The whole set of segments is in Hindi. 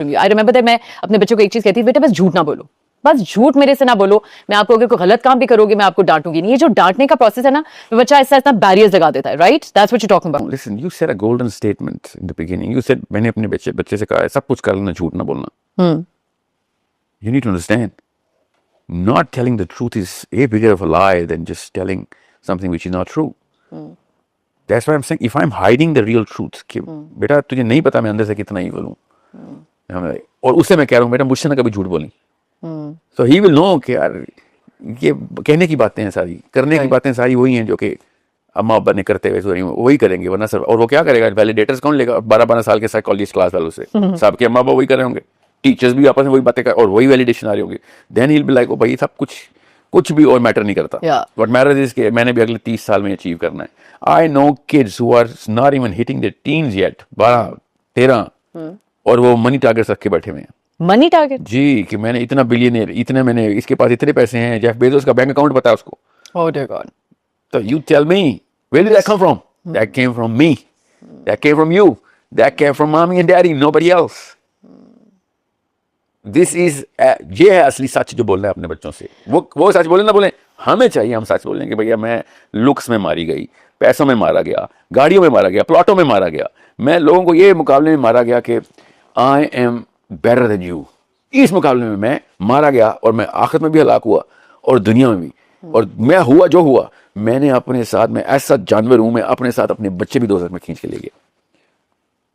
आई रिमेंबर दैट मैं अपने बच्चों को एक चीज कहती थी, बेटा बस झूठ ना बोलो, बस झूठ मेरे से ना बोलो। मैं आपको अगर कोई गलत काम भी करोगे मैं आपको डांटूंगी नहीं। ये जो डांटने का प्रोसेस है ना, बच्चा ऐसा ऐसा बैरियर्स लगा देता है, right? That's what you talking about. Listen, you said a golden statement in the beginning. You said मैंने अपने बच्चे से कहा है सब कुछ कर लेना, झूठ ना बोलना. You need to understand. Not telling the truth is a bigger of a lie than just telling something which is not true. That's why I'm saying if I'm hiding the real truth कि बेटा तुझे नहीं पता मैं अंदर से कितना evil हूँ, और उससे मैं कह रहा हूँ बेटा मुझसे ना कभी झूठ बोली, so he will know कि यार ये कहने की बातें हैं सारी, करने की बातें सारी वही हैं जो कि अम्मा अब्बा ने करते हुए वही करेंगे, वरना सर और वो क्या करेगा? वैलिडेटर्स कौन लेगा 12-12 साल के साइकोलॉजिस्ट क्लास वालों से? सबके अम्मा अब्बा वही कर रहे होंगे, टीचर्स भी आपस में वही बातें कर और वही वैलिडेशन आ रही होगी. Then he will be like oh भाई सब कुछ भी और मैटर नहीं करता. व्हाट मैटर्स इज कि मैंने भी अगले 30 साल में अचीव करना है. I know kids who are not even hitting their teens yet, 12-13, और वो मनी टारगेट्स रख के बैठे हुए हैं. मनी टारगेट जी, कि मैंने इतना बिलियनियर, इतने मैंने, इसके पास इतने पैसे हैं, जेफ बेजोस का बैंक अकाउंट पता है उसको. Oh dear God. So you tell me, where did that come from? That came from me. That came from you. That came from mommy and daddy, nobody else. This is ये है असली सच जो बोलना है अपने बच्चों से. वो सच बोले ना बोले, हमें चाहिए हम सच बोलें कि भैया मैं लुक्स में मारी गई, पैसों में मारा गया, गाड़ियों में मारा गया, प्लॉटों में मारा गया, मैं लोगों को ये मुकाबले में मारा गया कि I am better than you. इस मुकाबले में मैं मारा गया और मैं आखिरत में भी हलाक हुआ और दुनिया में भी. और मैं हुआ जो हुआ, मैंने अपने साथ, मैं ऐसा जानवर हूं, मैं अपने साथ अपने बच्चे भी दोज़ख में खींच के ले गया.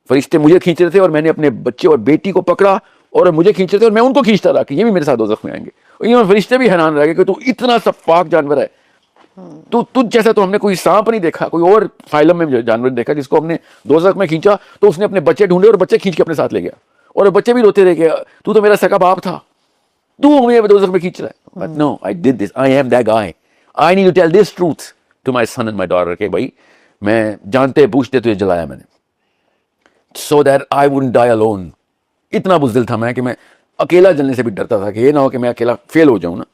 फरिश्ते मुझे खींच रहे थे और मैंने अपने बच्चे और बेटी को पकड़ा और मुझे खींच रहे थे और मैं उनको खींचता रहा कि ये भी मेरे साथ दोज़ख में आएंगे. और ये फरिश्ते भी हैरान रह गए कि तू इतना सा पाक जानवर है, तो तुझ जैसा तो हमने कोई सांप नहीं देखा, कोई और फाइलम में जानवर देखा जिसको हमने दोज़ख में खींचा तो उसने अपने बच्चे ढूंढे और बच्चे खींच के अपने साथ ले गया और बच्चे भी रोते रह गए, तू तो मेरा सगा बाप था, तू मुझे दोज़ख में खींच रहा है. But no, I did this, I am that guy. I need to tell this truth to my son and my daughter कि भाई मैं जानते पूछते तुझे जलाया मैंने, so that I wouldn't die alone. इतना बुज़दिल था मैं कि मैं अकेला जलने से भी डरता था कि ये ना हो कि मैं अकेला फेल हो जाऊं ना,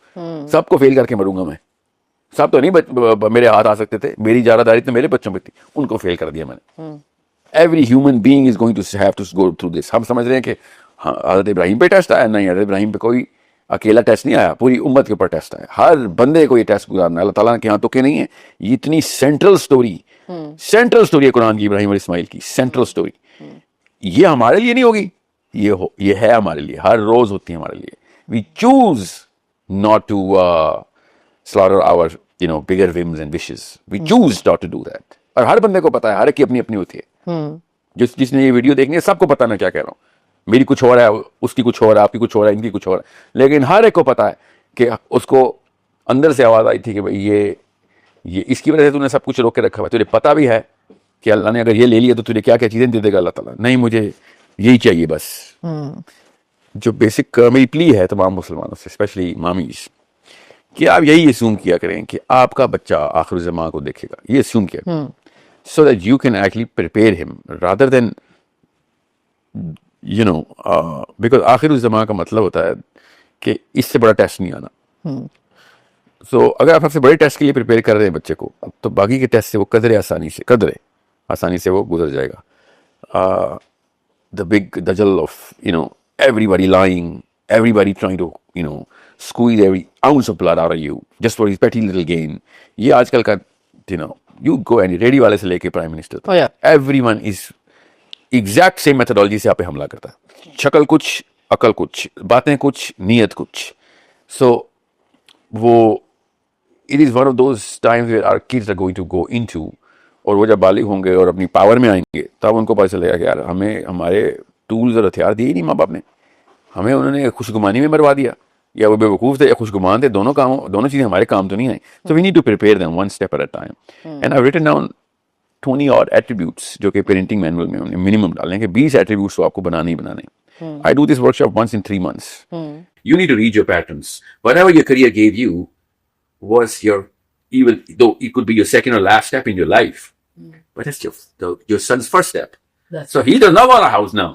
सबको फेल करके मरूंगा मैं. सब तो नहीं मेरे हाथ आ सकते थे, मेरी ज़्यादादारी तो मेरे बच्चों पे थी, उनको फेल कर दिया मैंने. Every human being is going to have to go through this. हम समझ रहे हैं कि हाँ हज़रत इब्राहिम पे टेस्ट आया, नहीं, हज़रत इब्राहिम पे कोई अकेला टेस्ट नहीं आया, पूरी उम्मत के ऊपर टेस्ट आया. हर बंदे को ये टेस्ट गुजारना, अल्लाह ताला के यहाँ तो के नहीं है. ये इतनी सेंट्रल स्टोरी है कुरान की, इब्राहिम और इस्माइल की सेंट्रल स्टोरी. ये हमारे लिए नहीं होगी, ये है हमारे लिए, हर रोज होती है हमारे लिए. We choose not to slaughter our bigger whims and wishes. We choose not to do that. और हर बंदे को पता है, हर एक की अपनी अपनी होती है. जिसने ये वीडियो देखनी है सबको पता मैं क्या कह रहा हूँ. मेरी कुछ हो रहा है, उसकी कुछ हो रहा है, आपकी कुछ हो रहा है, इनकी कुछ हो रहा है, लेकिन हर एक को पता है कि उसको अंदर से आवाज़ आई थी कि भाई ये इसकी वजह से तूने सब कुछ रोक के रखा हुआ है. तुझे पता भी है कि अल्लाह ने अगर ये ले लिया तो तुझे क्या क्या चीज़ें दे देगा अल्लाह ताला. नहीं, मुझे यही चाहिए बस. जो बेसिक मेरी प्ली है तमाम मुसलमानों से, स्पेशली मामीज, कि आप यही assume किया करें कि आपका बच्चा आखिर ज़मां को देखेगा. ये assume किया so that you can actually prepare him rather than because आखिर ज़मां का मतलब होता है कि इससे बड़ा टेस्ट नहीं आना. so अगर आप सबसे बड़े टेस्ट के लिए प्रिपेयर कर रहे हैं बच्चे को, तो बाकी के टेस्ट से वो कदरे आसानी से वो गुजर जाएगा. the big dajjal of everybody lying, everybody trying to squeeze every ounce of blood out of you just for his petty little gain. ये आजकल का you go any रेडियो वाले से लेके प्राइम मिनिस्टर तक, everyone is exact same methodology से आप पे हमला करता है. शक्ल कुछ, अकल कुछ, बातें कुछ, नीयत कुछ. so वो it is one of those times where our kids are going to go into, और वो जब बालिग होंगे और अपनी पावर में आएंगे तब उनको पता चलेगा कि यार हमें हमारे टूल्स और हथियार दिए ही नहीं माँ बाप ने, हमें उन्होंने खुशगुमानी में मरवा दिया, या वो बेवकूफ़ थे या खुशगुमान थे, दोनों चीज़ें हमारे काम तो नहीं आई. So we need to prepare them one step at a time. And I have written down 20 odd attributes जो कि पेरेंटिंग मैनुअल में हमने मिनिमम डाले हैं कि 20 एट्रीब्यूट्स तो आपको बनाने ही बनाने. I do this workshop once in 3 months. You need to read your patterns. Whatever your career gave you was even though it could be your second or last step in your life, but it's your son's first step. So he does not want a house now.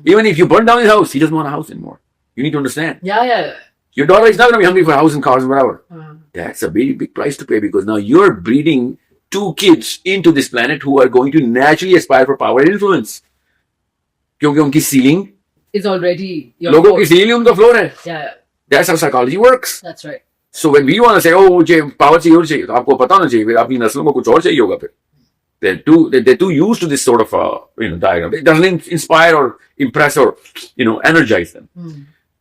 Even if you burn down his house, he doesn't want a house anymore. You need to understand. Yeah. Your daughter is not going to be hungry for a house and cars and whatever. That's a very big price to pay, because now you're breeding 2 kids into this planet who are going to naturally aspire for power and influence. क्योंकि उनकी सीलिंग is already लोगों की सील ही उनका फ्लोर है. yeah, That's how psychology works. that's right. So when we want to say, oh, मुझे पावर चाहिए और चाहिए, तो आपको पता होना चाहिए, फिर आपकी नस्लों को कुछ और चाहिए होगा फिर. They're too used to this sort of diagram. It doesn't inspire or impress or energize them.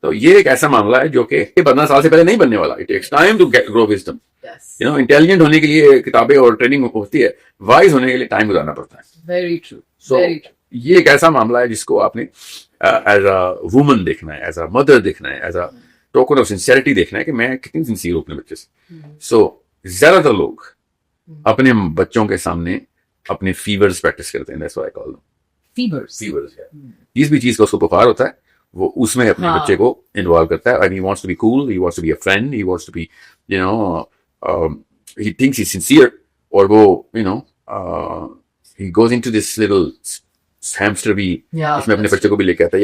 तो ये एक ऐसा मामला है जो कि 15 साल से पहले नहीं बनने वाला. It takes time to grow wisdom. Yes. Intelligent होने के लिए किताबें और ट्रेनिंग होती है, वाइज होने के लिए टाइम गुजारना पड़ता है. Very true. So, Very true. ये एक ऐसा मामला है जिसको आपने एज अ वुमन देखना है, एज अ मदर देखना है, as a token of sincerity देखना है कि मैं कितनी सिंसियर हूं अपने बच्चे से. सो ज्यादातर लोग अपने बच्चों के सामने अपने फीवर्स प्रैक्टिस करते हैं. That's why I call them fevers. जिस भी चीज का उसको बुखार होता है वो उसमें अपने बच्चे को इन्वॉल्व करता है. And he wants to be cool, he wants to be a friend, he wants to be he thinks he's sincere, और वो he goes into this little hamster भी, Yeah, इसमें अपने that's बच्चे को भी लेके आता है.